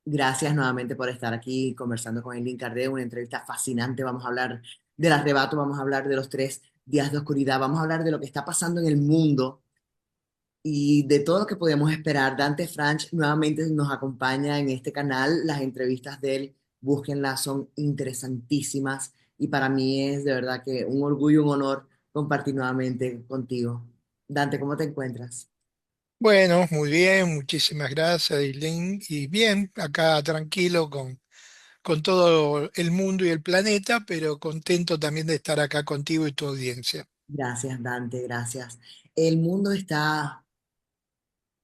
Gracias nuevamente por estar aquí conversando con Eileen Cardeo, una entrevista fascinante. Vamos a hablar del arrebato, vamos a hablar de los 3 días de oscuridad, vamos a hablar de lo que está pasando en el mundo y de todo lo que podemos esperar. Dante Franch nuevamente nos acompaña en este canal. Las entrevistas de él, búsquenlas, son interesantísimas y para mí es de verdad que un orgullo, un honor compartir nuevamente contigo. Dante, ¿cómo te encuentras? Bueno, muy bien, muchísimas gracias, Aileen. Y bien, acá tranquilo con todo el mundo y el planeta, pero contento también de estar acá contigo y tu audiencia. Gracias, Dante, gracias. El mundo está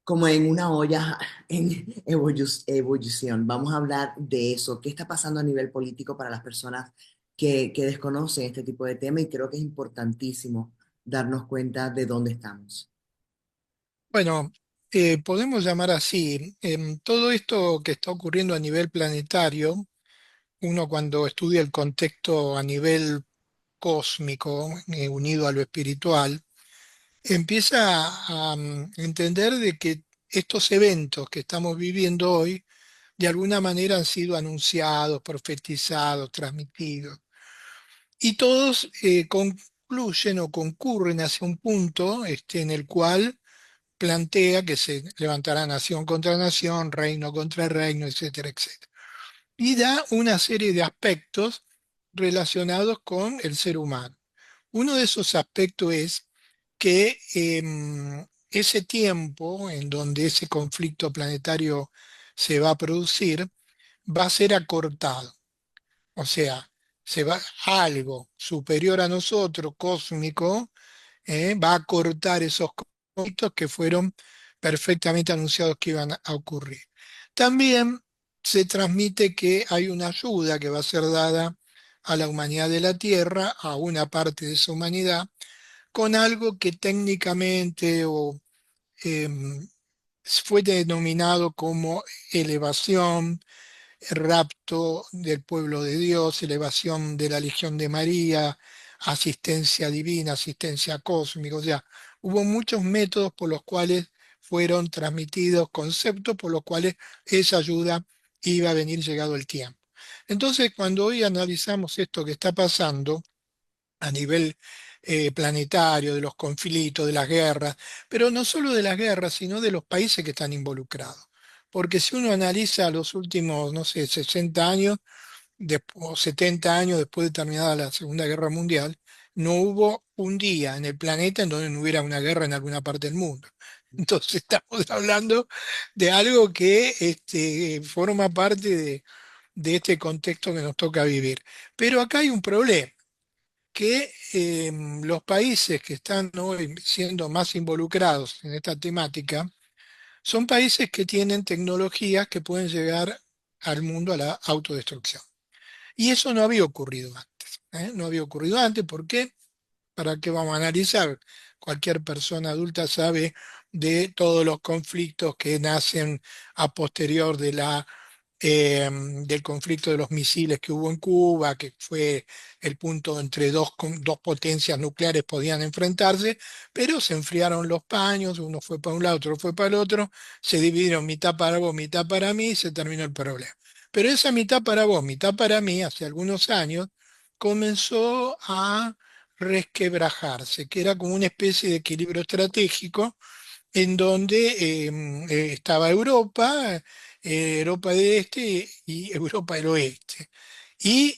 como en una olla en ebullición. Vamos a hablar de eso. ¿Qué está pasando a nivel político para las personas que desconocen este tipo de tema? Y creo que es importantísimo darnos cuenta de dónde estamos. Bueno, podemos llamar así, todo esto que está ocurriendo a nivel planetario, uno cuando estudia el contexto a nivel cósmico, unido a lo espiritual, empieza a entender de que estos eventos que estamos viviendo hoy, de alguna manera han sido anunciados, profetizados, transmitidos. Y todos concluyen o concurren hacia un punto en el cual plantea que se levantará nación contra nación, reino contra reino, etcétera, etcétera. Y da una serie de aspectos relacionados con el ser humano. Uno de esos aspectos es que ese tiempo en donde ese conflicto planetario se va a producir va a ser acortado. O sea, se va algo superior a nosotros, cósmico, va a cortar esos conflictos que fueron perfectamente anunciados que iban a ocurrir. También se transmite que hay una ayuda que va a ser dada a la humanidad de la Tierra, a una parte de esa humanidad, con algo que técnicamente em, fue denominado como elevación, rapto del pueblo de Dios, elevación de la Legión de María, asistencia divina, asistencia cósmica. O sea, hubo muchos métodos por los cuales fueron transmitidos conceptos por los cuales esa ayuda iba a venir llegado el tiempo. Entonces, cuando hoy analizamos esto que está pasando a nivel planetario, de los conflictos, de las guerras, pero no solo de las guerras, sino de los países que están involucrados. Porque si uno analiza los últimos, no sé, 60 años o 70 años después de terminada la Segunda Guerra Mundial, no hubo un día en el planeta en donde no hubiera una guerra en alguna parte del mundo. Entonces estamos hablando de algo que forma parte de este contexto que nos toca vivir. Pero acá hay un problema, que los países que están hoy siendo más involucrados en esta temática son países que tienen tecnologías que pueden llegar al mundo a la autodestrucción. Y eso no había ocurrido antes. No había ocurrido antes. ¿Por qué? ¿Para qué vamos a analizar? Cualquier persona adulta sabe de todos los conflictos que nacen a posterior de del conflicto de los misiles que hubo en Cuba, que fue el punto entre dos potencias nucleares podían enfrentarse, pero se enfriaron los paños, uno fue para un lado, otro fue para el otro, se dividieron mitad para vos, mitad para mí, y se terminó el problema. Pero esa mitad para vos, mitad para mí, hace algunos años, comenzó a resquebrajarse, que era como una especie de equilibrio estratégico en donde estaba Europa, Europa del Este y Europa del Oeste. Y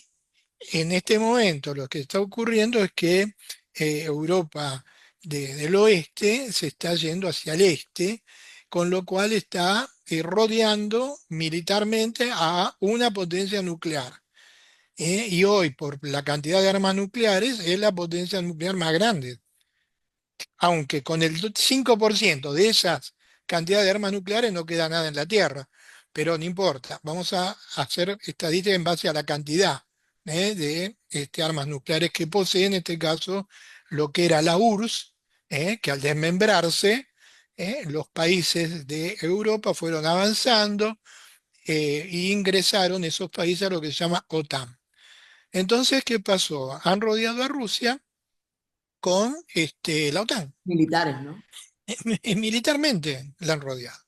en este momento lo que está ocurriendo es que Europa del Oeste se está yendo hacia el este, con lo cual está rodeando militarmente a una potencia nuclear. Y hoy, por la cantidad de armas nucleares, es la potencia nuclear más grande, aunque con el 5% de esas cantidades de armas nucleares no queda nada en la Tierra, pero no importa, vamos a hacer estadísticas en base a la cantidad de armas nucleares que posee, en este caso, lo que era la URSS, que al desmembrarse, los países de Europa fueron avanzando e ingresaron esos países a lo que se llama OTAN. Entonces, ¿qué pasó? Han rodeado a Rusia con la OTAN. Militares, ¿no? Militarmente la han rodeado.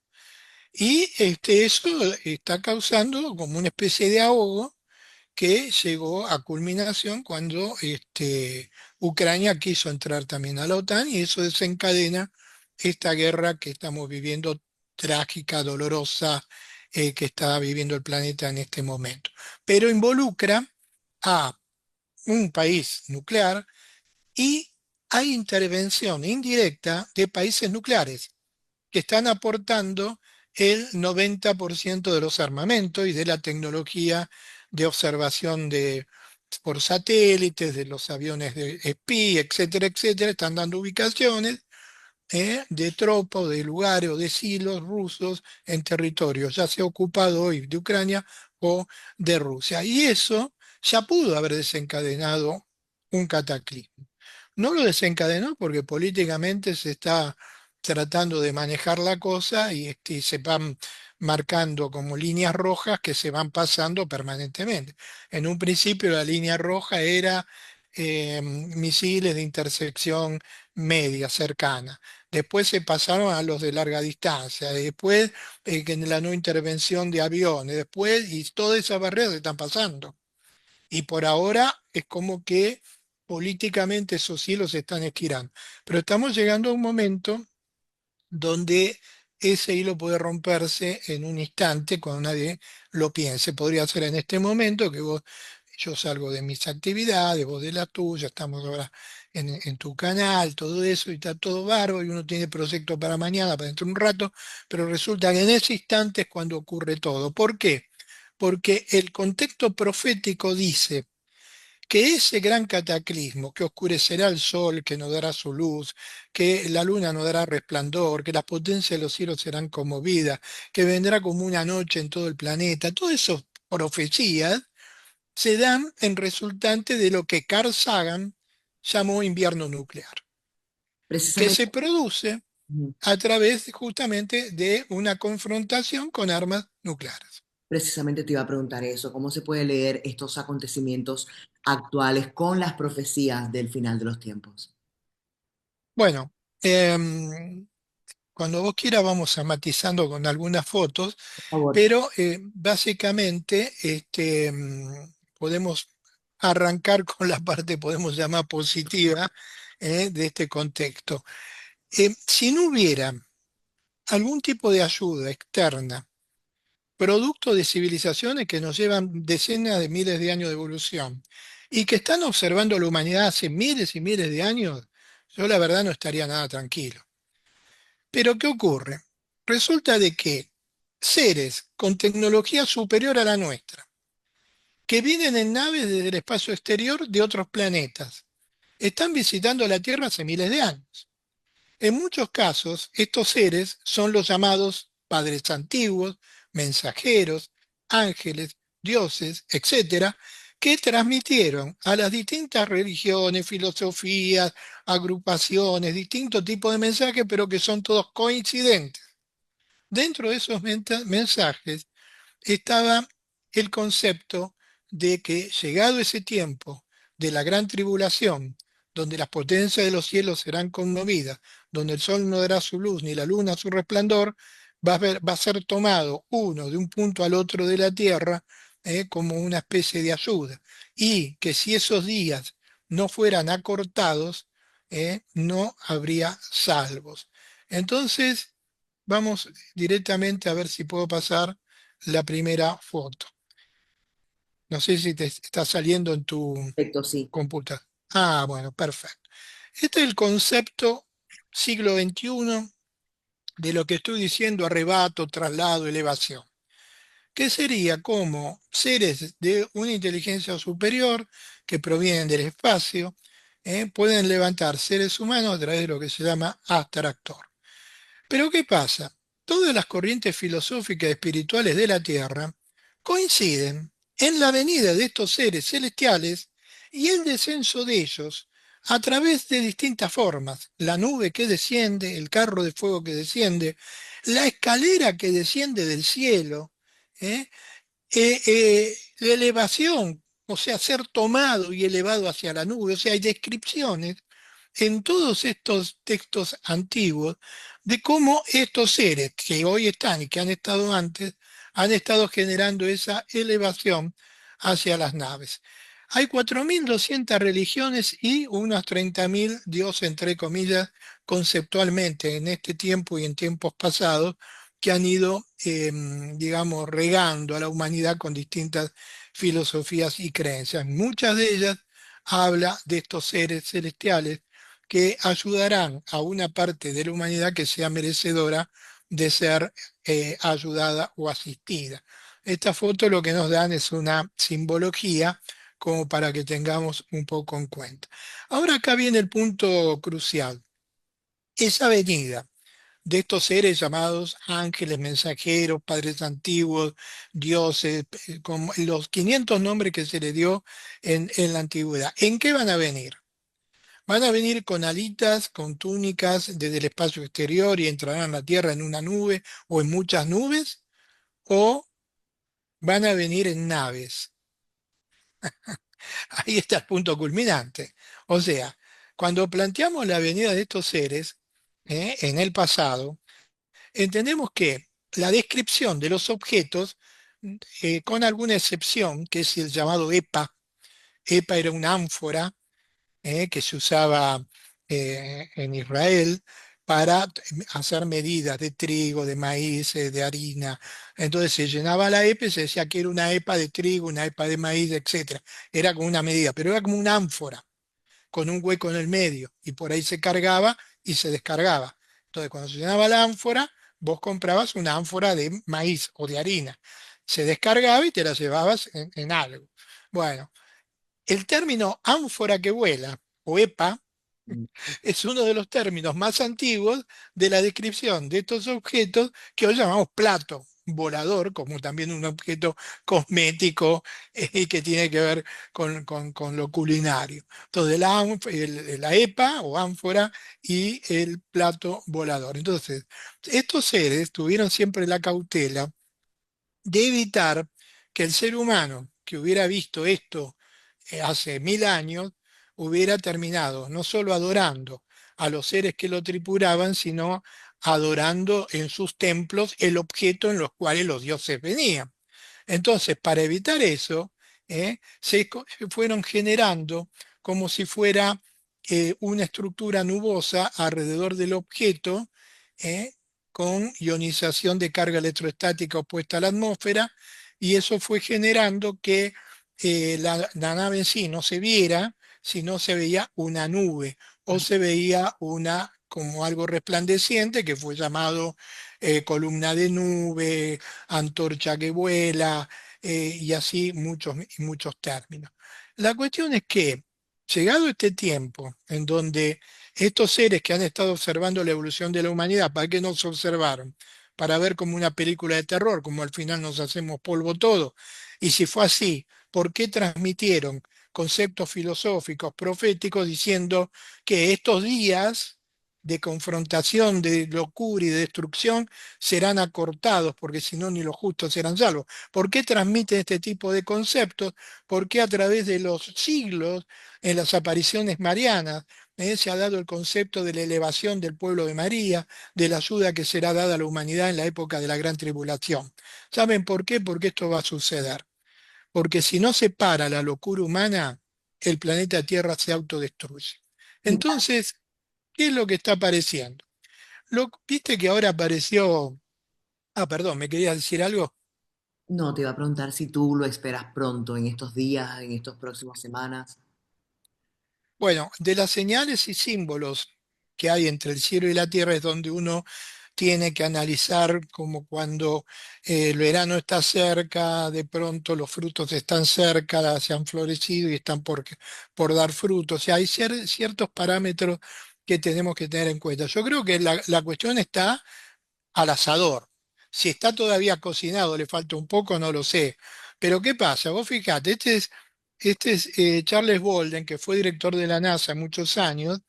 Y eso está causando como una especie de ahogo que llegó a culminación cuando Ucrania quiso entrar también a la OTAN y eso desencadena esta guerra que estamos viviendo, trágica, dolorosa, que está viviendo el planeta en este momento. Pero involucra a un país nuclear y hay intervención indirecta de países nucleares que están aportando el 90% de los armamentos y de la tecnología de observación por satélites, de los aviones de espía, etcétera, etcétera, están dando ubicaciones de tropas o de lugares o de silos rusos en territorio, ya sea ocupado hoy de Ucrania o de Rusia. Y eso ya pudo haber desencadenado un cataclismo. No lo desencadenó porque políticamente se está tratando de manejar la cosa y se van marcando como líneas rojas que se van pasando permanentemente. En un principio la línea roja era misiles de intersección media, cercana. Después se pasaron a los de larga distancia, después que en la no intervención de aviones, después, y todas esas barreras se están pasando. Y por ahora es como que políticamente esos cielos se están estirando. Pero estamos llegando a un momento donde ese hilo puede romperse en un instante cuando nadie lo piense. Podría ser en este momento que yo salgo de mis actividades, vos de la tuya, estamos ahora en tu canal, todo eso, y está todo bárbaro, y uno tiene proyecto para mañana, para dentro de un rato, pero resulta que en ese instante es cuando ocurre todo. ¿Por qué? Porque el contexto profético dice que ese gran cataclismo que oscurecerá el sol, que no dará su luz, que la luna no dará resplandor, que las potencias de los cielos serán conmovidas, que vendrá como una noche en todo el planeta, todas esas profecías se dan en resultante de lo que Carl Sagan llamó invierno nuclear, que Precisamente, se produce ujú, a través justamente de una confrontación con armas nucleares. precisamente te iba a preguntar eso, ¿cómo se puede leer estos acontecimientos actuales con las profecías del final de los tiempos? Bueno, em, cuando vos quieras vamos a matizando con algunas fotos. Por favor. Pero básicamente podemos arrancar con la parte, podemos llamar positiva, de este contexto. Si no hubiera algún tipo de ayuda externa, producto de civilizaciones que nos llevan decenas de miles de años de evolución y que están observando a la humanidad hace miles y miles de años, yo la verdad no estaría nada tranquilo. Pero ¿qué ocurre? Resulta de que seres con tecnología superior a la nuestra, que vienen en naves desde el espacio exterior de otros planetas, están visitando la Tierra hace miles de años. En muchos casos, estos seres son los llamados padres antiguos, mensajeros, ángeles, dioses, etcétera, que transmitieron a las distintas religiones, filosofías, agrupaciones, distintos tipos de mensajes, pero que son todos coincidentes. Dentro de esos mensajes estaba el concepto de que llegado ese tiempo de la gran tribulación, donde las potencias de los cielos serán conmovidas, donde el sol no dará su luz ni la luna su resplandor, va a ser tomado uno de un punto al otro de la tierra como una especie de ayuda. Y que si esos días no fueran acortados, no habría salvos. Entonces, vamos directamente a ver si puedo pasar la primera foto. No sé si te está saliendo en tu Perfecto, sí. computadora. Ah, bueno, perfecto. Este es el concepto siglo XXI de lo que estoy diciendo, arrebato, traslado, elevación, que sería como seres de una inteligencia superior que provienen del espacio, pueden levantar seres humanos a través de lo que se llama atractor. Pero ¿qué pasa? Todas las corrientes filosóficas y espirituales de la Tierra coinciden en la venida de estos seres celestiales y el descenso de ellos a través de distintas formas. La nube que desciende, el carro de fuego que desciende, la escalera que desciende del cielo, ¿eh? La elevación, o sea, ser tomado y elevado hacia la nube. O sea, hay descripciones en todos estos textos antiguos de cómo estos seres que hoy están y que han estado antes, han estado generando esa elevación hacia las naves. Hay 4.200 religiones y unos 30.000 dioses, entre comillas, conceptualmente en este tiempo y en tiempos pasados, que han ido, digamos, regando a la humanidad con distintas filosofías y creencias. Muchas de ellas habla de estos seres celestiales que ayudarán a una parte de la humanidad que sea merecedora de ser ayudada o asistida. Esta foto lo que nos dan es una simbología como para que tengamos un poco en cuenta. Ahora acá viene el punto crucial. Esa venida de estos seres llamados ángeles, mensajeros, padres antiguos, dioses, con los 500 nombres que se le dio en la antigüedad. ¿En qué van a venir? Van a venir con alitas, con túnicas desde el espacio exterior y entrarán a la Tierra en una nube o en muchas nubes, o van a venir en naves. Ahí está el punto culminante. O sea, cuando planteamos la venida de estos seres en el pasado, entendemos que la descripción de los objetos, con alguna excepción, que es el llamado EPA, EPA era una ánfora que se usaba en Israel para hacer medidas de trigo, de maíz, de harina. Entonces se llenaba la EPA y se decía que era una EPA de trigo, una EPA de maíz, etcétera. Era como una medida, pero era como una ánfora con un hueco en el medio y por ahí se cargaba y se descargaba. Entonces, cuando se llenaba la ánfora, vos comprabas una ánfora de maíz o de harina. Se descargaba y te la llevabas en algo. Bueno, el término ánfora que vuela, o EPA, es uno de los términos más antiguos de la descripción de estos objetos que hoy llamamos plato volador, como también un objeto cosmético y que tiene que ver con lo culinario. Entonces, la EPA o ánfora y el plato volador. Entonces, estos seres tuvieron siempre la cautela de evitar que el ser humano que hubiera visto esto hace 1.000 años, hubiera terminado no solo adorando a los seres que lo tripulaban, sino adorando en sus templos el objeto en los cuales los dioses venían. Entonces, para evitar eso, se fueron generando como si fuera una estructura nubosa alrededor del objeto, ¿eh? Con ionización de carga electrostática opuesta a la atmósfera, y eso fue generando que la nave en sí no se viera, sino se veía una nube o se veía una como algo resplandeciente que fue llamado columna de nube, antorcha que vuela, y así muchos, muchos términos. La cuestión es que, llegado este tiempo en donde estos seres que han estado observando la evolución de la humanidad, ¿para qué nos observaron? Para ver como una película de terror, como al final nos hacemos polvo todo. Y si fue así, ¿por qué transmitieron conceptos filosóficos, proféticos, diciendo que estos días de confrontación, de locura y de destrucción serán acortados, porque si no, ni los justos serán salvos? ¿Por qué transmiten este tipo de conceptos? Porque a través de los siglos, en las apariciones marianas, se ha dado el concepto de la elevación del pueblo de María, de la ayuda que será dada a la humanidad en la época de la gran tribulación. ¿Saben por qué? Porque esto va a suceder. Porque si no se para la locura humana, el planeta Tierra se autodestruye. Mira, Entonces, ¿qué es lo que está apareciendo? ¿Viste que ahora apareció... Ah, perdón, ¿me querías decir algo? no, te iba a preguntar si tú lo esperas pronto, en estos días, en estas próximas semanas. Bueno, de las señales y símbolos que hay entre el cielo y la tierra es donde uno tiene que analizar como cuando el verano está cerca, de pronto los frutos están cerca, se han florecido y están por dar frutos. O sea, hay ciertos parámetros que tenemos que tener en cuenta. Yo creo que la cuestión está al asador. Si está todavía cocinado, le falta un poco, no lo sé. Pero ¿qué pasa? Vos fijate, este es Charles Bolden, que fue director de la NASA muchos años,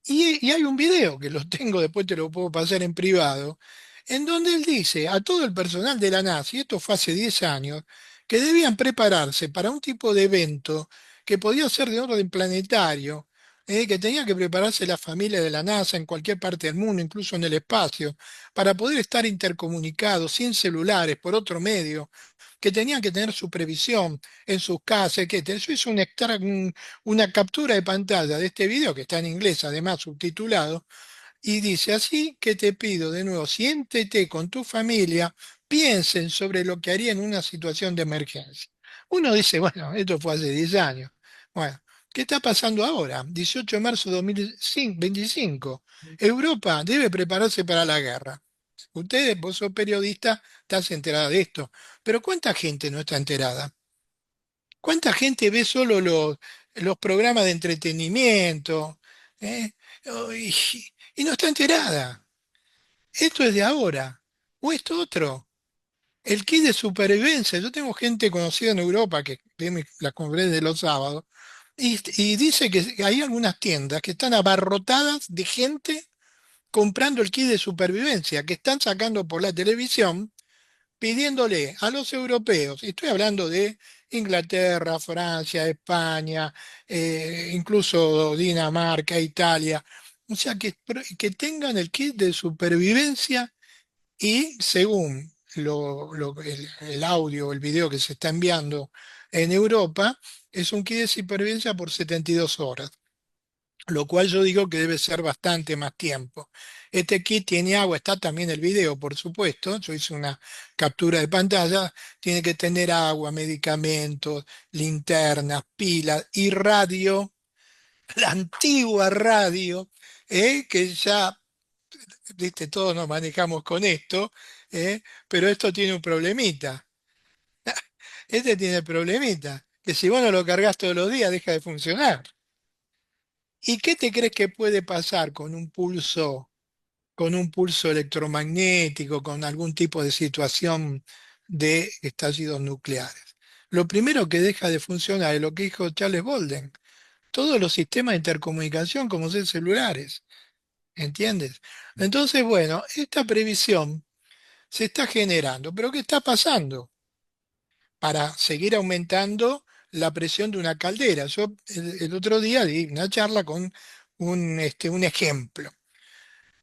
y hay un video que lo tengo, después te lo puedo pasar en privado, en donde él dice a todo el personal de la NASA, y esto fue hace 10 años, que debían prepararse para un tipo de evento que podía ser de orden planetario, que tenía que prepararse la familia de la NASA en cualquier parte del mundo, incluso en el espacio, para poder estar intercomunicados, sin celulares, por otro medio, que tenían que tener supervisión en sus casas, que yo hice una captura de pantalla de este video, que está en inglés, además subtitulado, y dice, así que te pido de nuevo, siéntete con tu familia, piensen sobre lo que haría en una situación de emergencia. Uno dice, bueno, esto fue hace 10 años. Bueno, ¿qué está pasando ahora? 18 de marzo de 2025. Europa debe prepararse para la guerra. Ustedes, vos sos periodista, estás enterada de esto. Pero ¿cuánta gente no está enterada? ¿Cuánta gente ve solo los programas de entretenimiento? ¿eh? Oh, y no está enterada. Esto es de ahora. O esto otro. El kit de supervivencia. Yo tengo gente conocida en Europa que ve las conferencias de los sábados y dice que hay algunas tiendas que están abarrotadas de gente comprando el kit de supervivencia, que están sacando por la televisión pidiéndole a los europeos, y estoy hablando de Inglaterra, Francia, España, incluso Dinamarca, Italia, o sea, que tengan el kit de supervivencia y según el audio, el video que se está enviando en Europa, es un kit de supervivencia por 72 horas, lo cual yo digo que debe ser bastante más tiempo. Este kit tiene agua, está también el video, por supuesto, yo hice una captura de pantalla, tiene que tener agua, medicamentos, linternas, pilas y radio, la antigua radio, que ya, viste, todos nos manejamos con esto, pero esto tiene un problemita. Este tiene el problemita, que si vos no lo cargas todos los días, deja de funcionar. ¿Y qué te crees que puede pasar con un pulso electromagnético, con algún tipo de situación de estallidos nucleares? Lo primero que deja de funcionar es lo que dijo Charles Bolden, todos los sistemas de intercomunicación como ser celulares, ¿entiendes? Entonces, bueno, esta previsión se está generando, pero ¿qué está pasando? Para seguir aumentando la presión de una caldera. Yo el otro día di una charla con un ejemplo.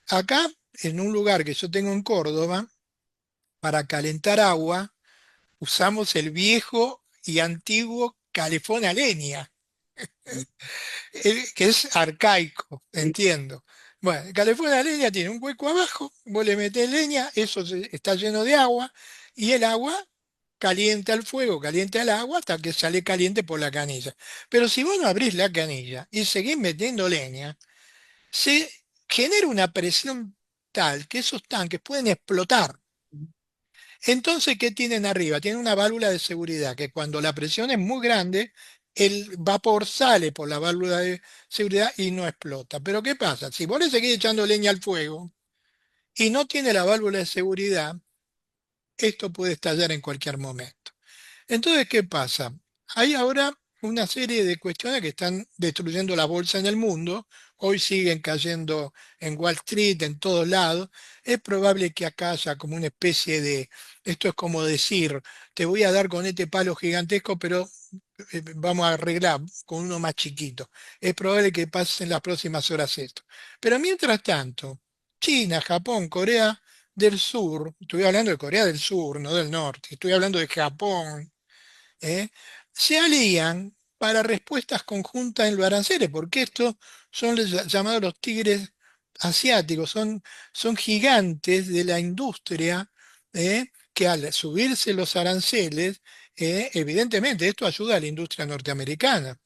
Acá, en un lugar que yo tengo en Córdoba, para calentar agua, usamos el viejo y antiguo calefón a leña, que es arcaico, Sí. entiendo. Bueno, el calefón a leña tiene un hueco abajo, vos le metés leña, está lleno de agua, y el agua calienta el fuego, calienta el agua hasta que sale caliente por la canilla. Pero si vos no abrís la canilla y seguís metiendo leña, se genera una presión tal que esos tanques pueden explotar. Entonces, ¿qué tienen arriba? Tienen una válvula de seguridad que cuando la presión es muy grande, el vapor sale por la válvula de seguridad y no explota. Pero ¿qué pasa? Si vos le seguís echando leña al fuego y no tiene la válvula de seguridad, esto puede estallar en cualquier momento. Entonces, ¿qué pasa? Hay ahora una serie de cuestiones que están destruyendo la bolsa en el mundo. Hoy siguen cayendo en Wall Street, en todos lados. Es probable que acá haya como una especie de, esto es como decir, te voy a dar con este palo gigantesco, pero vamos a arreglar con uno más chiquito. Es probable que pase en las próximas horas esto. Pero mientras tanto, China, Japón, Corea del Sur, estoy hablando de Corea del Sur, no del norte, estoy hablando de Japón, ¿eh? Se alían para respuestas conjuntas en los aranceles, porque estos son los llamados los tigres asiáticos, son gigantes de la industria, que al subirse los aranceles, evidentemente esto ayuda a la industria norteamericana.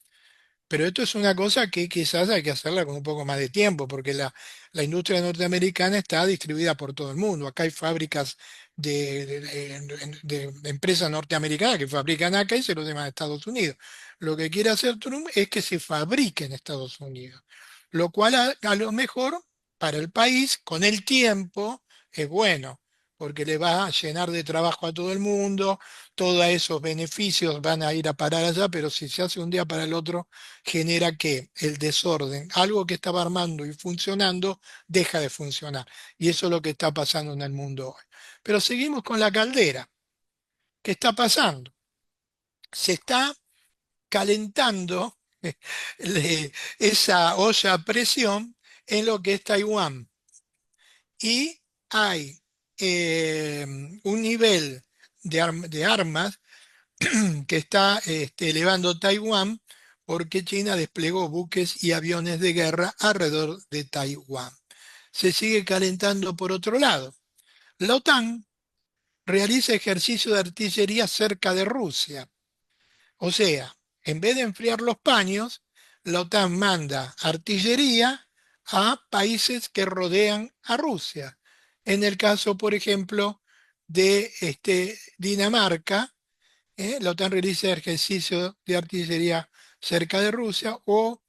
Pero esto es una cosa que quizás hay que hacerla con un poco más de tiempo, porque la industria norteamericana está distribuida por todo el mundo. Acá hay fábricas de empresas norteamericanas que fabrican acá y se lo llevan a Estados Unidos. Lo que quiere hacer Trump es que se fabrique en Estados Unidos, lo cual a lo mejor para el país con el tiempo es bueno, porque le va a llenar de trabajo a todo el mundo, todos esos beneficios van a ir a parar allá, pero si se hace un día para el otro genera que el desorden, algo que estaba armando y funcionando, deja de funcionar. Y eso es lo que está pasando en el mundo hoy. Pero seguimos con la caldera. ¿Qué está pasando? Se está calentando, esa olla a presión en lo que es Taiwán. Y hay un nivel de armas que está elevando Taiwán porque China desplegó buques y aviones de guerra alrededor de Taiwán. Se sigue calentando por otro lado. La OTAN realiza ejercicio de artillería cerca de Rusia. O sea, en vez de enfriar los paños, la OTAN manda artillería a países que rodean a Rusia. En el caso, por ejemplo, de Dinamarca, la OTAN realiza ejercicio de artillería cerca de Rusia, o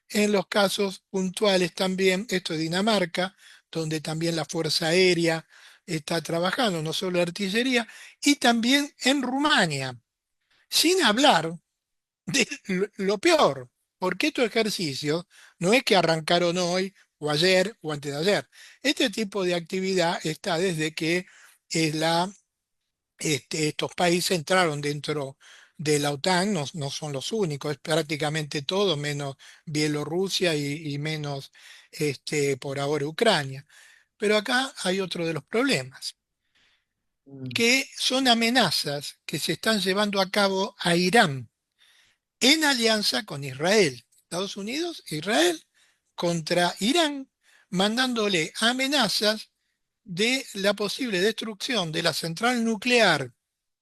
en los casos puntuales también, esto es Dinamarca, donde también la Fuerza Aérea está trabajando, no solo artillería, y también en Rumania, sin hablar de lo peor, porque estos ejercicios no es que arrancaron hoy o ayer o antes de ayer. Este tipo de actividad está desde que estos países entraron dentro de la OTAN, no, no son los únicos, es prácticamente todo, menos Bielorrusia y menos por ahora Ucrania. Pero acá hay otro de los problemas, Mm. que son amenazas que se están llevando a cabo a Irán en alianza con Israel. Estados Unidos, Israel contra Irán, mandándole amenazas de la posible destrucción de la central nuclear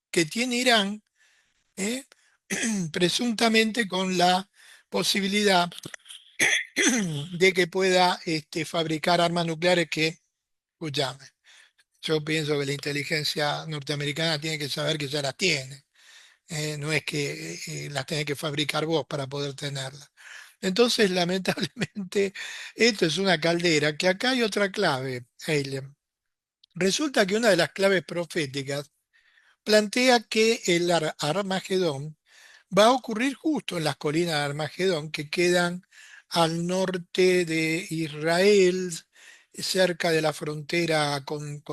que tiene Irán, ¿eh? Presuntamente con la posibilidad de que pueda fabricar armas nucleares que, escúchame, yo pienso que la inteligencia norteamericana tiene que saber que ya las tiene. No es que las tenés que fabricar vos para poder tenerlas. Entonces, lamentablemente, esto es una caldera, que acá hay otra clave, Eileen. Resulta que una de las claves proféticas plantea que el Armagedón va a ocurrir justo en las colinas de Armagedón, que quedan al norte de Israel, cerca de la frontera con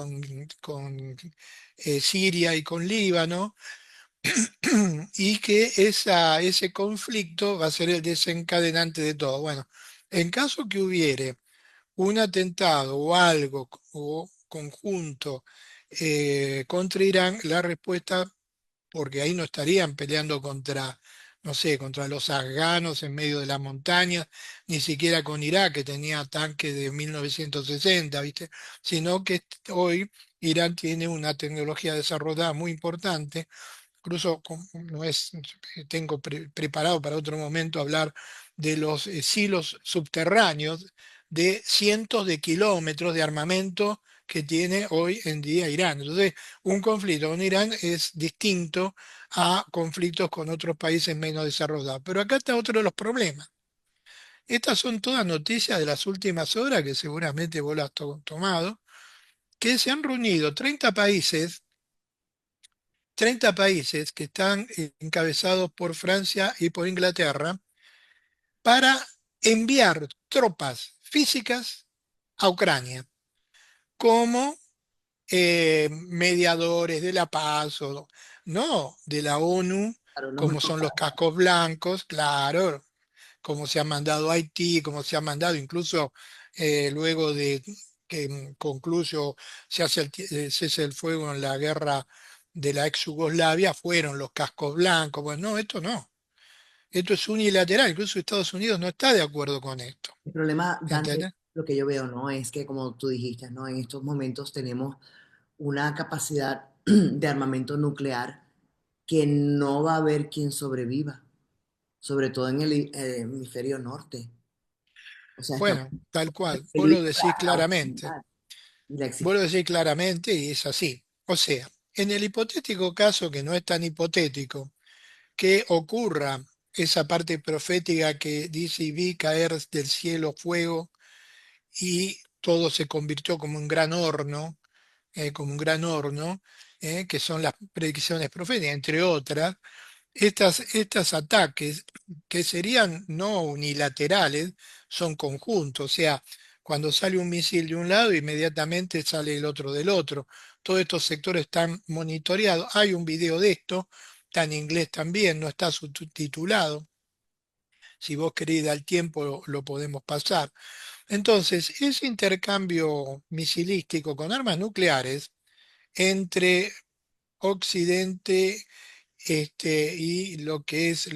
Siria y con Líbano, y que ese conflicto va a ser el desencadenante de todo. Bueno, en caso que hubiere un atentado o algo o conjunto contra Irán, la respuesta, porque ahí no estarían peleando contra, no sé, contra los afganos en medio de la montaña, ni siquiera con Irak, que tenía tanques de 1960, ¿viste? Sino que hoy Irán tiene una tecnología desarrollada muy importante. Incluso no es, tengo preparado para otro momento hablar de los silos subterráneos de cientos de kilómetros de armamento que tiene hoy en día Irán. Entonces, un conflicto con Irán es distinto a conflictos con otros países menos desarrollados. Pero acá está otro de los problemas. Estas son todas noticias de las últimas horas que seguramente vos las has tomado, que se han reunido 30 países que están encabezados por Francia y por Inglaterra para enviar tropas físicas a Ucrania como mediadores de la paz, o no de la ONU, Claro, no como me son los cascos blancos, claro, como se ha mandado a Haití, como se ha mandado incluso luego de que concluyo se hace cese el fuego en la guerra de la ex Yugoslavia, fueron los cascos blancos. Bueno, no, esto no. Esto es unilateral, incluso Estados Unidos no está de acuerdo con esto. El problema, Dante, ¿Entendés? lo que yo veo, ¿no? Es que, como tú dijiste, ¿no? En estos momentos tenemos una capacidad de armamento nuclear que no va a haber quien sobreviva, sobre todo en el hemisferio norte. O sea, estamos Bueno, tal en cual. Vos lo peligro decís la claramente. humanidad y la Vos lo existencia. decís claramente y es así. O sea, en el hipotético caso, que no es tan hipotético, que ocurra esa parte profética que dice: y vi caer del cielo fuego y todo se convirtió como un gran horno, que son las predicciones proféticas, entre otras. Estos ataques, que serían no unilaterales, son conjuntos, o sea, cuando sale un misil de un lado, inmediatamente sale el otro del otro. Todos estos sectores están monitoreados. Hay un video de esto, está en inglés también, no está subtitulado. Si vos querés al tiempo lo podemos pasar. Entonces, ese intercambio misilístico con armas nucleares entre Occidente y lo que es,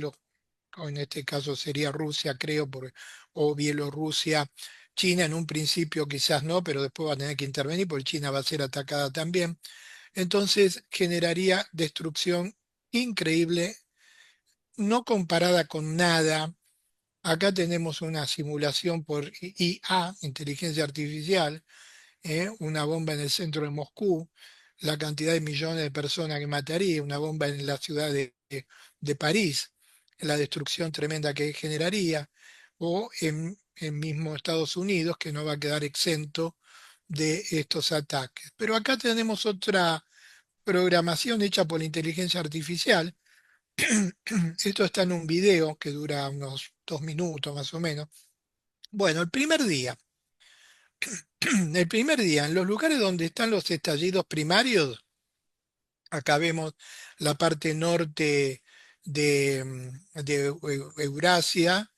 o en este caso sería Rusia, creo, o Bielorrusia, China en un principio quizás no, pero después va a tener que intervenir porque China va a ser atacada también. Entonces generaría destrucción increíble, no comparada con nada. Acá tenemos una simulación por IA, inteligencia artificial, una bomba en el centro de Moscú, la cantidad de millones de personas que mataría, una bomba en la ciudad de París, la destrucción tremenda que generaría, o en mismo Estados Unidos, que no va a quedar exento de estos ataques. Pero acá tenemos otra programación hecha por la inteligencia artificial. Esto está en un video que dura unos 2 minutos más o menos. Bueno, el primer día. El primer día, en los lugares donde están los estallidos primarios, acá vemos la parte norte de Eurasia,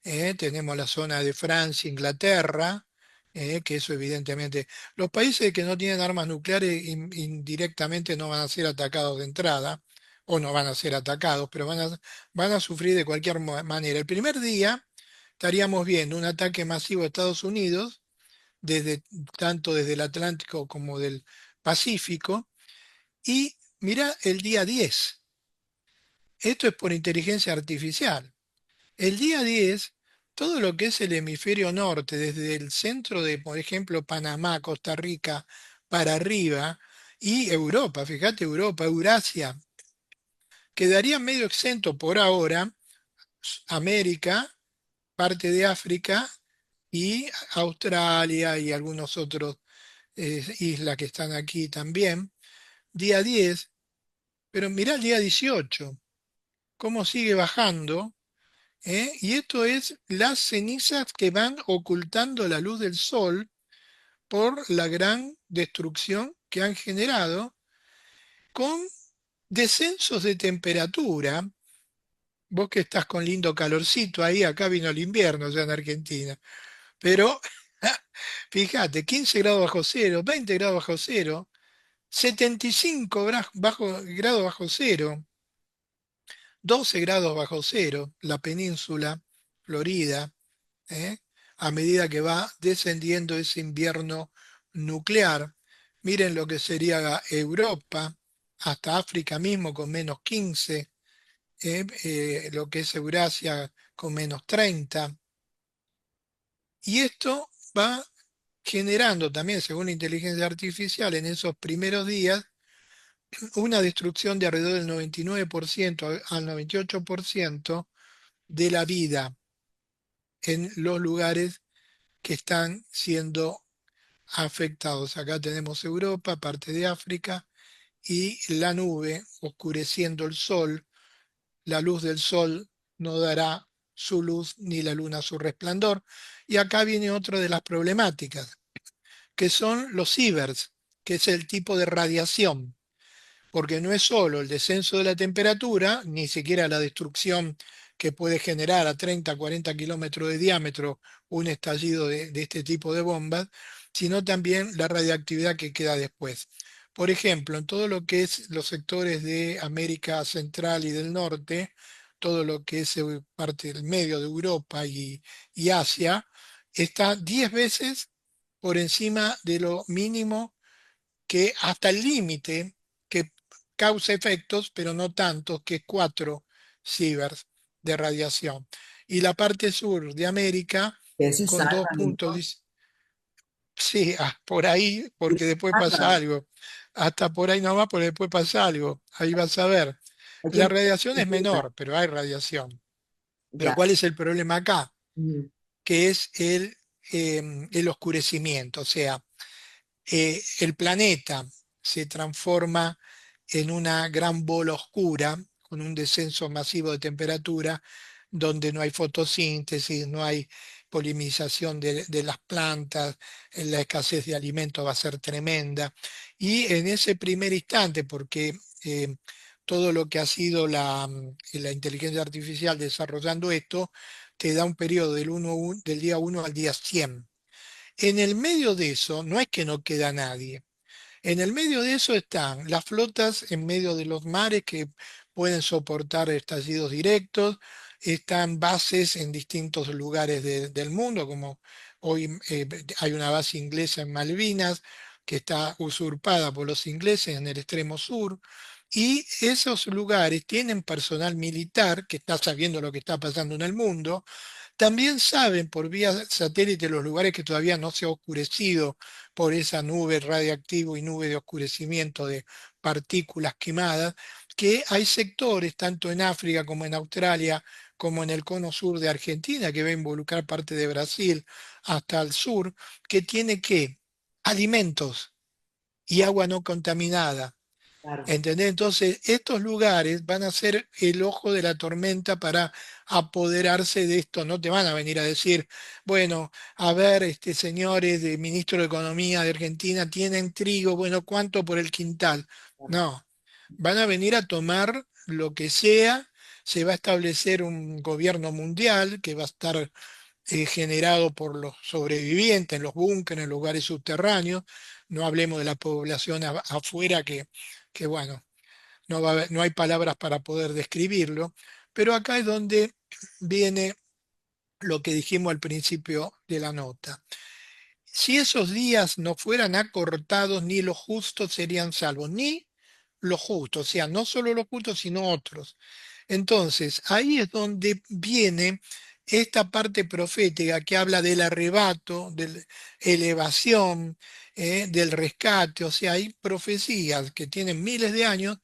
tenemos la zona de Francia, Inglaterra, que eso evidentemente, los países que no tienen armas nucleares indirectamente no van a ser atacados de entrada, o no van a ser atacados, pero van a sufrir de cualquier manera. El primer día estaríamos viendo un ataque masivo a Estados Unidos, desde, tanto desde el Atlántico como del Pacífico. Y mira el día 10. Esto es por inteligencia artificial. El día 10, todo lo que es el hemisferio norte, desde el centro de, por ejemplo, Panamá, Costa Rica, para arriba, y Europa, fíjate, Europa, Eurasia, quedaría medio exento por ahora, América, parte de África y Australia y algunos otros islas que están aquí también. Día 10, pero mirá el día 18 cómo sigue bajando, ¿eh? Y esto es las cenizas que van ocultando la luz del sol por la gran destrucción que han generado con descensos de temperatura. Vos que estás con lindo calorcito ahí, acá vino el invierno ya en Argentina, pero fíjate, 15 grados bajo cero, 20 grados bajo cero, 75 grados bajo cero, 12 grados bajo cero, la península, Florida, ¿eh? A medida que va descendiendo ese invierno nuclear. Miren lo que sería Europa, hasta África mismo con -15, lo que es Eurasia con -30. Y esto va generando también, según la inteligencia artificial, en esos primeros días, una destrucción de alrededor del 99% al 98% de la vida en los lugares que están siendo afectados. Acá tenemos Europa, parte de África y la nube oscureciendo el sol. La luz del sol no dará su luz ni la luna su resplandor. Y acá viene otra de las problemáticas, que son los cibers, que es el tipo de radiación, porque no es solo el descenso de la temperatura, ni siquiera la destrucción que puede generar a 30, 40 kilómetros de diámetro un estallido de este tipo de bombas, sino también la radiactividad que queda después. Por ejemplo, en todo lo que es los sectores de América Central y del Norte, todo lo que es parte del medio de Europa y Asia, está 10 veces por encima de lo mínimo, que hasta el límite que causa efectos, pero no tantos, que 4 sieverts de radiación. Y la parte sur de América Que se con dos salvan, puntos, ¿no? sí, por ahí, Y porque después pasa salvan. algo. Hasta por ahí nomás, porque después pasa algo. Ahí vas a ver. Hay que La empezar radiación es a menor, pero hay radiación. Pero ya. ¿cuál es el problema acá? Mm. Que es el oscurecimiento, o sea, el planeta se transforma en una gran bola oscura con un descenso masivo de temperatura, donde no hay fotosíntesis, no hay polinización de las plantas, la escasez de alimentos va a ser tremenda. Y en ese primer instante, porque todo lo que ha sido la inteligencia artificial desarrollando esto, te da un periodo del día 1 al día 100. En el medio de eso, no es que no queda nadie. En el medio de eso están las flotas en medio de los mares que pueden soportar estallidos directos, están bases en distintos lugares del mundo, como hoy hay una base inglesa en Malvinas que está usurpada por los ingleses en el extremo sur, y esos lugares tienen personal militar que está sabiendo lo que está pasando en el mundo. También saben por vía satélite los lugares que todavía no se ha oscurecido por esa nube radiactiva y nube de oscurecimiento de partículas quemadas, que hay sectores, tanto en África como en Australia, como en el cono sur de Argentina, que va a involucrar parte de Brasil hasta el sur, que tiene que alimentos y agua no contaminada. Claro, ¿Entendés? Entonces, estos lugares van a ser el ojo de la tormenta para apoderarse de esto. No te van a venir a decir, bueno, a ver, señores de ministro de Economía de Argentina tienen trigo, bueno, ¿cuánto por el quintal? claro, No, van a venir a tomar lo que sea. Se va a establecer un gobierno mundial que va a estar generado por los sobrevivientes en los búnkeres, en lugares subterráneos. No hablemos de la población afuera que bueno, no hay palabras para poder describirlo, pero acá es donde viene lo que dijimos al principio de la nota. Si esos días no fueran acortados, ni los justos serían salvos, ni los justos, o sea, no solo los justos, sino otros. Entonces, ahí es donde viene esta parte profética que habla del arrebato, de la elevación, del rescate. O sea, hay profecías que tienen miles de años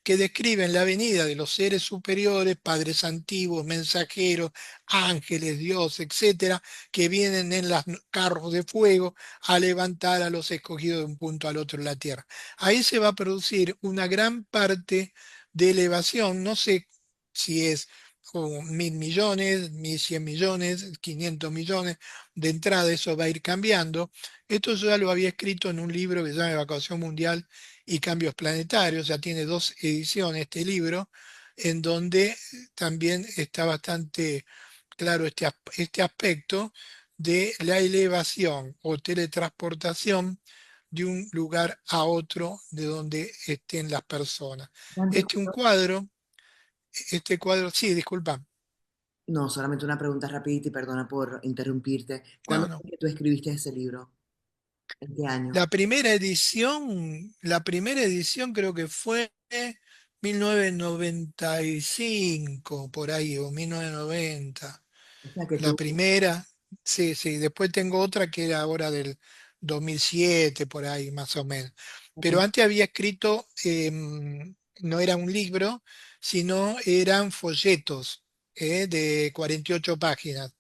que describen la venida de los seres superiores, padres antiguos, mensajeros, ángeles, Dios, etcétera, que vienen en los carros de fuego a levantar a los escogidos de un punto al otro en la tierra. Ahí se va a producir una gran parte de elevación. No sé si es como 1.000 millones, 1.100 millones, 500 millones de entrada, eso va a ir cambiando. Esto yo ya lo había escrito en un libro que se llama Evacuación Mundial y Cambios Planetarios, ya tiene dos ediciones este libro, en donde también está bastante claro este aspecto de la elevación o teletransportación de un lugar a otro de donde estén las personas. Dante, Este un cuadro, este cuadro, sí, disculpa. no, solamente una pregunta rapidita y perdona por interrumpirte. ¿Cuándo No, no. fue que tú escribiste ese libro? ¿En qué año? La primera edición creo que fue 1995 por ahí, o 1990. O sea que La tú, primera, sí, sí. Después tengo otra que era ahora del 2007, por ahí, más o menos. Pero antes había escrito, no era un libro, sino eran folletos, de 48 páginas,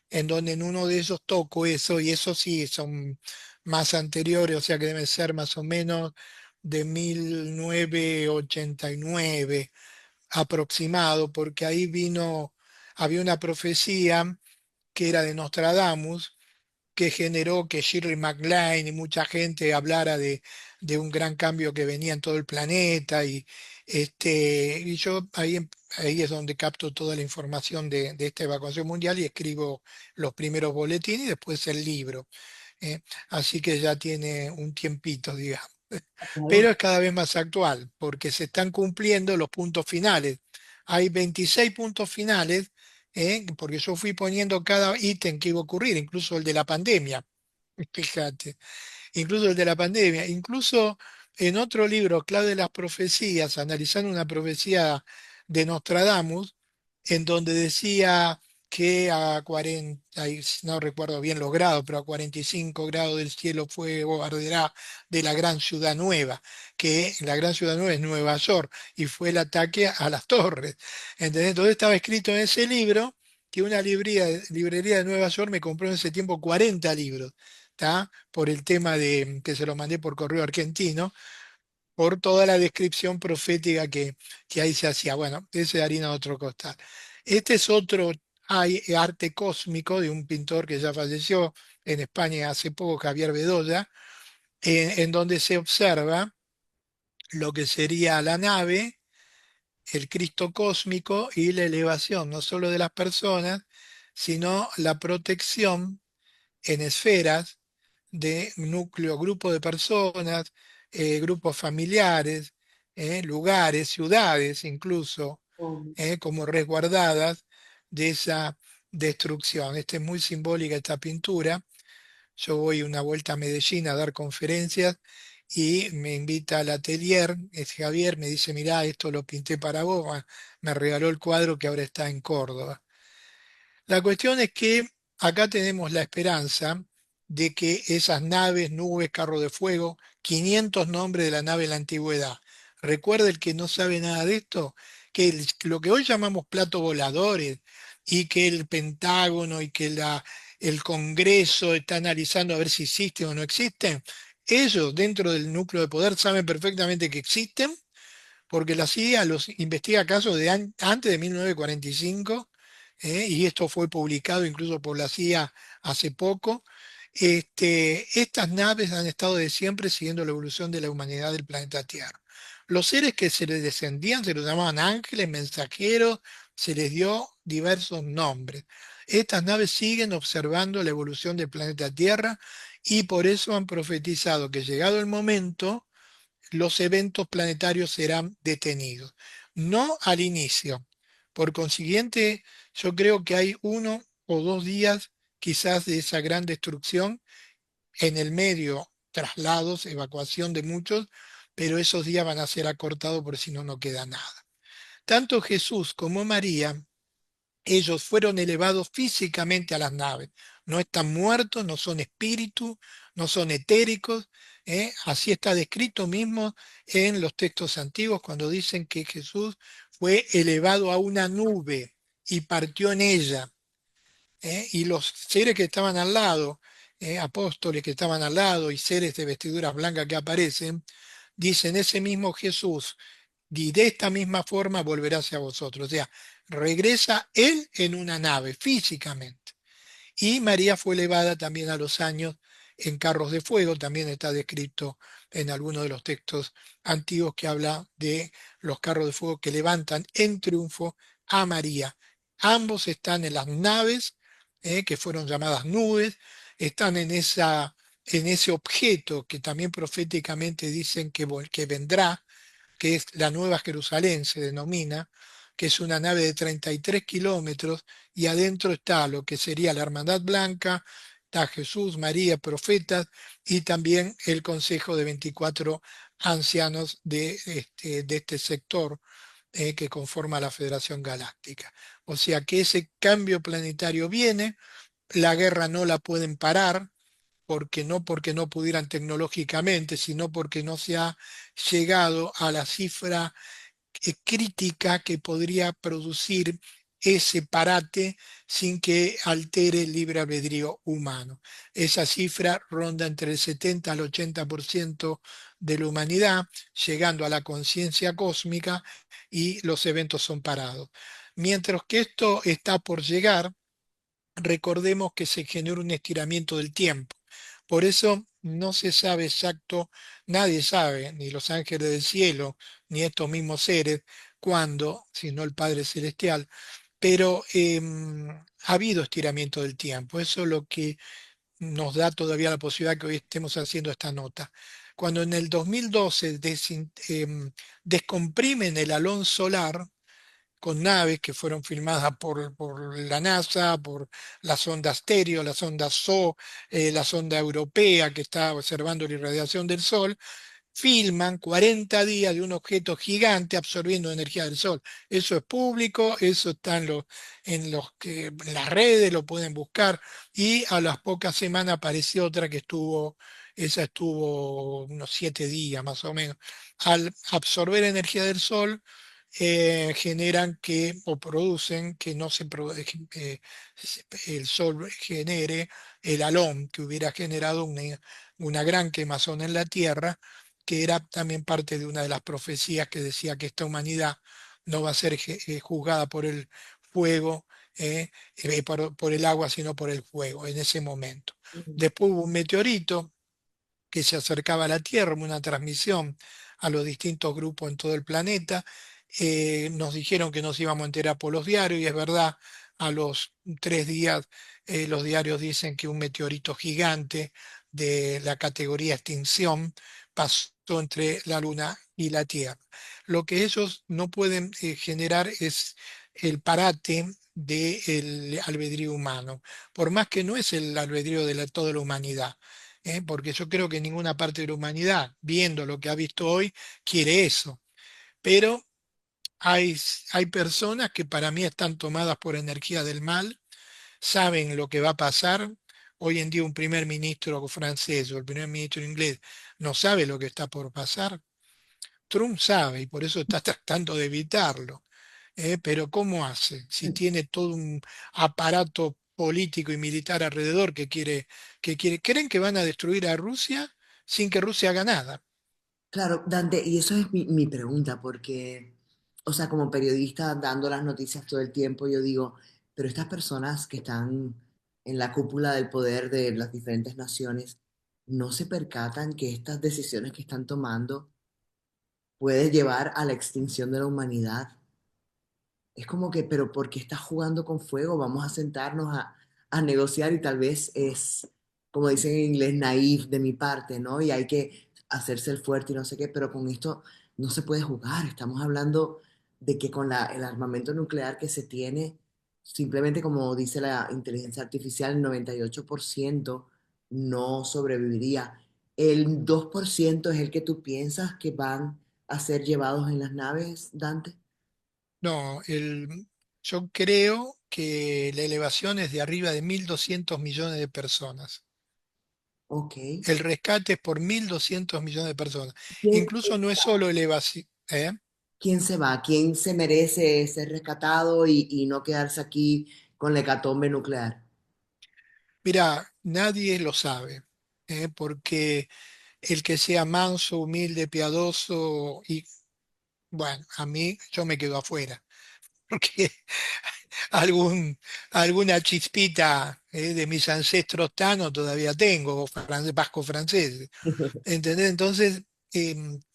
en donde en uno de esos toco eso, y eso sí, son más anteriores, o sea que deben ser más o menos de 1989 aproximado, porque ahí había una profecía que era de Nostradamus, que generó que Shirley MacLaine y mucha gente hablara de un gran cambio que venía en todo el planeta. Y yo ahí es donde capto toda la información de esta evacuación mundial y escribo los primeros boletines y después el libro. ¿Eh? Así que ya tiene un tiempito, digamos. es algo, Pero es cada vez más actual porque se están cumpliendo los puntos finales. Hay 26 puntos finales, porque yo fui poniendo cada ítem que iba a ocurrir, incluso el de la pandemia. Fíjate, incluso el de la pandemia, incluso en otro libro, Clave de las Profecías, analizando una profecía de Nostradamus, en donde decía que a 40, no recuerdo bien los grados, pero a 45 grados del cielo fuego arderá de la gran ciudad nueva, que la gran ciudad nueva es Nueva York, y fue el ataque a las torres. ¿Entendés? Entonces estaba escrito en ese libro que una librería de Nueva York me compró en ese tiempo 40 libros. ¿Tá? Por el tema de que se lo mandé por correo argentino, por toda la descripción profética que ahí se hacía. Bueno, ese de harina de otro costal. Este es otro arte cósmico de un pintor que ya falleció en España hace poco, Javier Bedoya, en donde se observa lo que sería la nave, el Cristo cósmico y la elevación, no solo de las personas, sino la protección en esferas de núcleo, grupo de personas, grupos familiares, lugares, ciudades incluso, Oh, como resguardadas de esa destrucción. Esta es muy simbólica esta pintura. Yo voy una vuelta a Medellín a dar conferencias y me invita al atelier, es Javier, me dice, mirá, esto lo pinté para vos, bueno, me regaló el cuadro que ahora está en Córdoba. La cuestión es que acá tenemos la esperanza de que esas naves, nubes, carro de fuego, 500 nombres de la nave en la antigüedad. Recuerda el que no sabe nada de esto, que lo que hoy llamamos platos voladores y que el Pentágono y que el Congreso está analizando a ver si existen o no existen, ellos dentro del núcleo de poder saben perfectamente que existen porque la CIA los investiga casos de antes de 1945, y esto fue publicado incluso por la CIA hace poco. Estas naves han estado de siempre siguiendo la evolución de la humanidad del planeta Tierra. Los seres que se les descendían se los llamaban ángeles, mensajeros, se les dio diversos nombres. Estas naves siguen observando la evolución del planeta Tierra y por eso han profetizado que llegado el momento, los eventos planetarios serán detenidos. No al inicio. Por consiguiente, yo creo que hay 1 o 2 días quizás de esa gran destrucción, en el medio traslados, evacuación de muchos, pero esos días van a ser acortados por si no, no queda nada. Tanto Jesús como María, ellos fueron elevados físicamente a las naves. No están muertos, no son espíritus, no son etéricos. Así está descrito mismo en los textos antiguos cuando dicen que Jesús fue elevado a una nube y partió en ella. Y los seres que estaban al lado, apóstoles que estaban al lado y seres de vestiduras blancas que aparecen, dicen, ese mismo Jesús y de esta misma forma volverá hacia vosotros. O sea, regresa él en una nave físicamente. Y María fue elevada también a los años en carros de fuego, también está descrito en algunos de los textos antiguos que habla de los carros de fuego que levantan en triunfo a María. Ambos están en las naves, que fueron llamadas nubes, están en ese objeto que también proféticamente dicen que vendrá, que es la Nueva Jerusalén, se denomina, que es una nave de 33 kilómetros y adentro está lo que sería la Hermandad Blanca, está Jesús, María, profetas y también el Consejo de 24 ancianos de este sector, que conforma la Federación Galáctica. O sea que ese cambio planetario viene, la guerra no la pueden parar, porque no pudieran tecnológicamente, sino porque no se ha llegado a la cifra crítica que podría producir ese parate sin que altere el libre albedrío humano. Esa cifra ronda entre el 70 al 80% de la humanidad, llegando a la conciencia cósmica y los eventos son parados. Mientras que esto está por llegar, recordemos que se genera un estiramiento del tiempo. Por eso no se sabe exacto, nadie sabe, ni los ángeles del cielo, ni estos mismos seres, cuándo, sino el Padre Celestial, pero ha habido estiramiento del tiempo. Eso es lo que nos da todavía la posibilidad que hoy estemos haciendo esta nota. Cuando en el 2012 descomprimen el alón solar, con naves que fueron filmadas por la NASA, por la sonda Stereo, la sonda SO, la sonda europea que está observando la irradiación del Sol, filman 40 días de un objeto gigante absorbiendo energía del Sol. Eso es público, eso está en las redes, lo pueden buscar, y a las pocas semanas apareció otra que esa estuvo unos 7 días más o menos. Al absorber energía del Sol, generan que o producen que no se el sol genere el alón que hubiera generado una gran quemazón en la Tierra, que era también parte de una de las profecías que decía que esta humanidad no va a ser juzgada por el fuego, por el agua, sino por el fuego en ese momento. mm, Después hubo un meteorito que se acercaba a la Tierra, una transmisión a los distintos grupos en todo el planeta, Nos dijeron que nos íbamos a enterar por los diarios y es verdad, a los 3 días los diarios dicen que un meteorito gigante de la categoría extinción pasó entre la Luna y la Tierra. Lo que ellos no pueden generar es el parate del albedrío humano, por más que no es el albedrío de toda la humanidad. Porque yo creo que ninguna parte de la humanidad, viendo lo que ha visto hoy, quiere eso. Pero hay personas que para mí están tomadas por energía del mal, saben lo que va a pasar. Hoy en día un primer ministro francés o el primer ministro inglés no sabe lo que está por pasar. Trump sabe y por eso está tratando de evitarlo. Pero ¿cómo hace? Si tiene todo un aparato político y militar alrededor ¿creen que van a destruir a Rusia sin que Rusia haga nada? Claro, Dante, y eso es mi pregunta, porque, o sea, como periodista dando las noticias todo el tiempo, yo digo, pero estas personas que están en la cúpula del poder de las diferentes naciones, ¿no se percatan que estas decisiones que están tomando puede llevar a la extinción de la humanidad? Es como que, pero ¿por qué estás jugando con fuego? Vamos a sentarnos a negociar y tal vez es, como dicen en inglés, naif de mi parte, ¿no? Y hay que hacerse el fuerte y no sé qué, pero con esto no se puede jugar. Estamos hablando de que con el armamento nuclear que se tiene, simplemente como dice la inteligencia artificial, el 98% no sobreviviría. El 2% es el que tú piensas que van a ser llevados en las naves, Dante. No, yo creo que la elevación es de arriba de 1.200 millones de personas. Ok. El rescate es por 1.200 millones de personas. ¿Quién Incluso no es solo elevación. quién se va? ¿Quién se merece ser rescatado y no quedarse aquí con la hecatombe nuclear? Mira, nadie lo sabe, porque el que sea manso, humilde, piadoso, y bueno, a mí yo me quedo afuera, porque algún, alguna chispita de mis ancestros tanos todavía tengo, vasco francés. ¿Entendés? Entonces,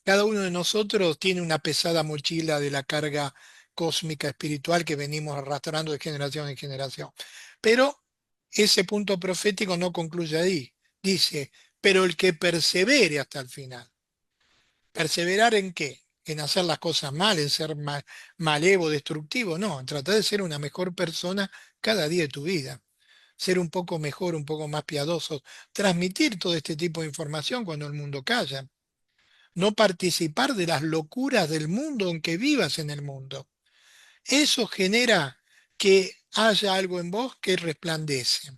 cada uno de nosotros tiene una pesada mochila de la carga cósmica espiritual que venimos arrastrando de generación en generación. Pero ese punto profético no concluye ahí. Dice, pero el que persevere hasta el final. ¿Perseverar en qué? En hacer las cosas mal, en ser malevo, destructivo. No, en tratar de ser una mejor persona cada día de tu vida, ser un poco mejor, un poco más piadoso, transmitir todo este tipo de información cuando el mundo calla, no participar de las locuras del mundo aunque vivas en el mundo. Eso genera que haya algo en vos que resplandece.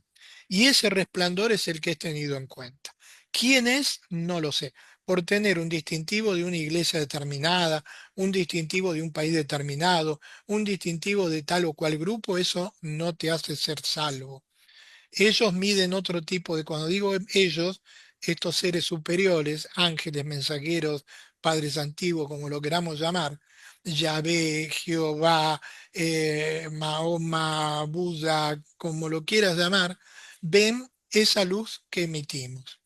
Y ese resplandor es el que es tenido en cuenta. ¿Quién es? No lo sé. Por tener un distintivo de una iglesia determinada, un distintivo de un país determinado, un distintivo de tal o cual grupo, eso no te hace ser salvo. Ellos miden otro tipo de, cuando digo ellos, estos seres superiores, ángeles, mensajeros, padres antiguos, como lo queramos llamar, Yahvé, Jehová, Mahoma, Buda, como lo quieras llamar, ven esa luz que emitimos.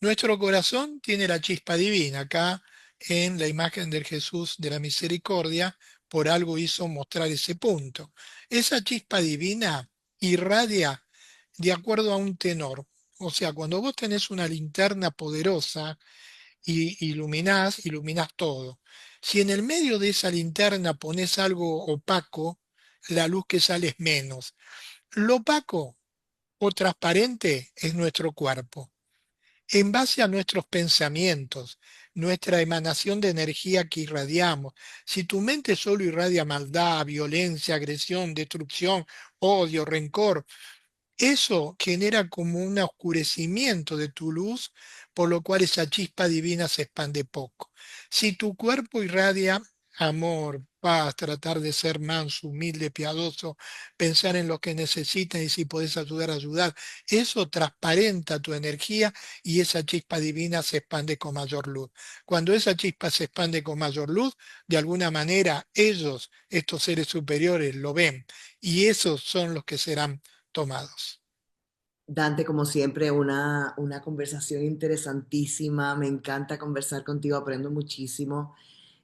Nuestro corazón tiene la chispa divina. Acá en la imagen del Jesús de la Misericordia, por algo hizo mostrar ese punto. Esa chispa divina irradia de acuerdo a un tenor. O sea, cuando vos tenés una linterna poderosa y iluminás todo. Si en el medio de esa linterna pones algo opaco, la luz que sale es menos. Lo opaco o transparente es nuestro cuerpo en base a nuestros pensamientos, nuestra emanación de energía que irradiamos. Si tu mente solo irradia maldad, violencia, agresión, destrucción, odio, rencor, eso genera como un oscurecimiento de tu luz, por lo cual esa chispa divina se expande poco. Si tu cuerpo irradia amor, paz, tratar de ser manso, humilde, piadoso, pensar en lo que necesitan y si podés ayudar, ayudar, eso transparenta tu energía y esa chispa divina se expande con mayor luz. Cuando esa chispa se expande con mayor luz, de alguna manera ellos, estos seres superiores, lo ven y esos son los que serán tomados. Dante, como siempre, una conversación interesantísima. Me encanta conversar contigo, aprendo muchísimo.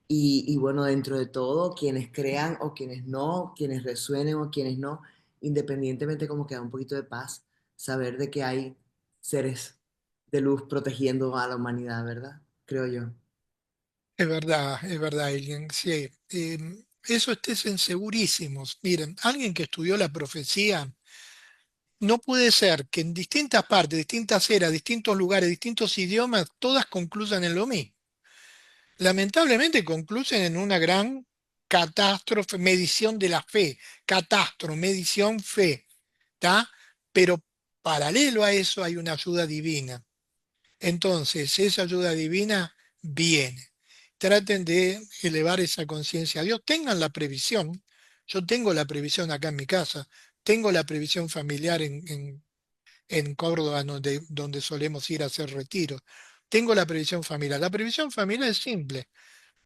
Y bueno, dentro de todo, quienes crean o quienes no, quienes resuenen o quienes no, independientemente como que da un poquito de paz, saber de que hay seres de luz protegiendo a la humanidad, ¿verdad? Creo yo. Es verdad, Alien. Sí, eso estén segurísimos. Miren, alguien que estudió la profecía, no puede ser que en distintas partes, distintas eras, distintos lugares, distintos idiomas, todas concluyan en lo mismo. Lamentablemente concluyen en una gran catástrofe, medición de la fe, catástrofe, medición fe, ¿está? Pero paralelo a eso hay una ayuda divina. Entonces, esa ayuda divina viene. Traten de elevar esa conciencia a Dios. Tengan la previsión. Yo tengo la previsión acá en mi casa. Tengo la previsión familiar en Córdoba, donde solemos ir a hacer retiros. Tengo la previsión familiar. La previsión familiar es simple.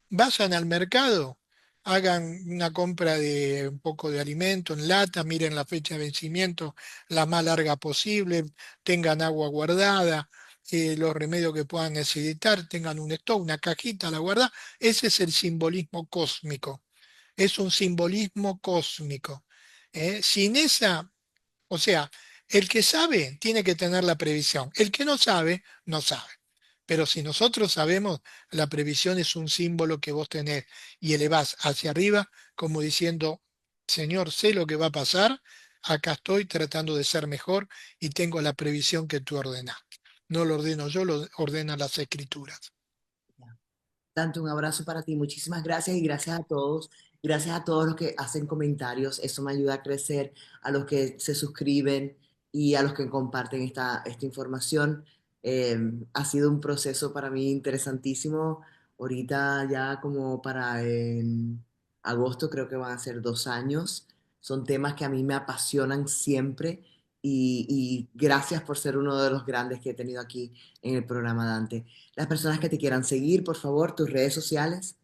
Vayan al mercado, hagan una compra de un poco de alimento en lata, miren la fecha de vencimiento la más larga posible, tengan agua guardada, los remedios que puedan necesitar, tengan un stock, una cajita, la guarda. Ese es el simbolismo cósmico. Es un simbolismo cósmico. Sin esa, o sea, el que sabe tiene que tener la previsión. El que no sabe, no sabe. Pero si nosotros sabemos, la previsión es un símbolo que vos tenés y elevás hacia arriba como diciendo, Señor, sé lo que va a pasar, acá estoy tratando de ser mejor y tengo la previsión que tú ordenás. No lo ordeno yo, lo ordenan las escrituras. Tanto un abrazo para ti, muchísimas gracias y gracias a todos los que hacen comentarios, eso me ayuda a crecer, a los que se suscriben y a los que comparten esta información. Ha sido un proceso para mí interesantísimo, ahorita ya como para en agosto creo que van a ser 2 años, son temas que a mí me apasionan siempre y gracias por ser uno de los grandes que he tenido aquí en el programa, Dante. Las personas que te quieran seguir, por favor, tus redes sociales.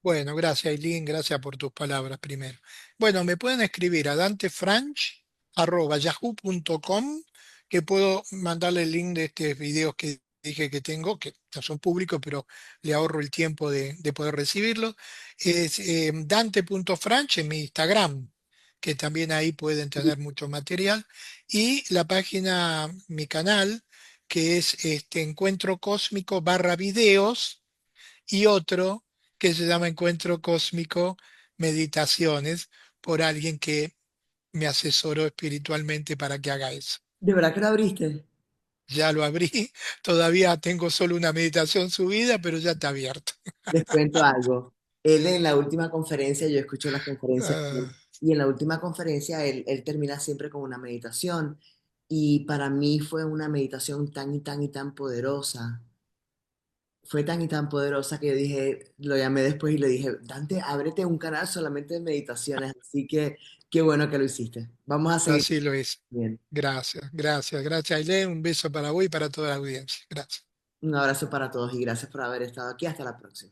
Bueno, gracias, Eileen, gracias por tus palabras primero. Bueno, me pueden escribir a dantefranch@yahoo.com, que puedo mandarle el link de estos videos que dije que tengo, que no son públicos, pero le ahorro el tiempo de poder recibirlos. Es dante.franch en mi Instagram, que también ahí pueden tener mucho material. Y la página, mi canal, que es este Encuentro Cósmico barra videos y otro que se llama Encuentro Cósmico Meditaciones por alguien que me asesoró espiritualmente para que haga eso. ¿De verdad que lo abriste? Ya lo abrí, todavía tengo solo una meditación subida, pero ya está abierto. Les cuento algo. Él en la última conferencia, yo escucho las conferencias de él, Ah, y en la última conferencia él termina siempre con una meditación. Y para mí fue una meditación tan y tan y tan poderosa. Fue tan y tan poderosa que yo dije, lo llamé después y le dije, Dante, ábrete un canal solamente de meditaciones. Así que qué bueno que lo hiciste. Vamos a seguir así lo es. bien. Gracias, gracias, gracias, Ailén. Un beso para vos y para toda la audiencia. Gracias. Un abrazo para todos y gracias por haber estado aquí. Hasta la próxima.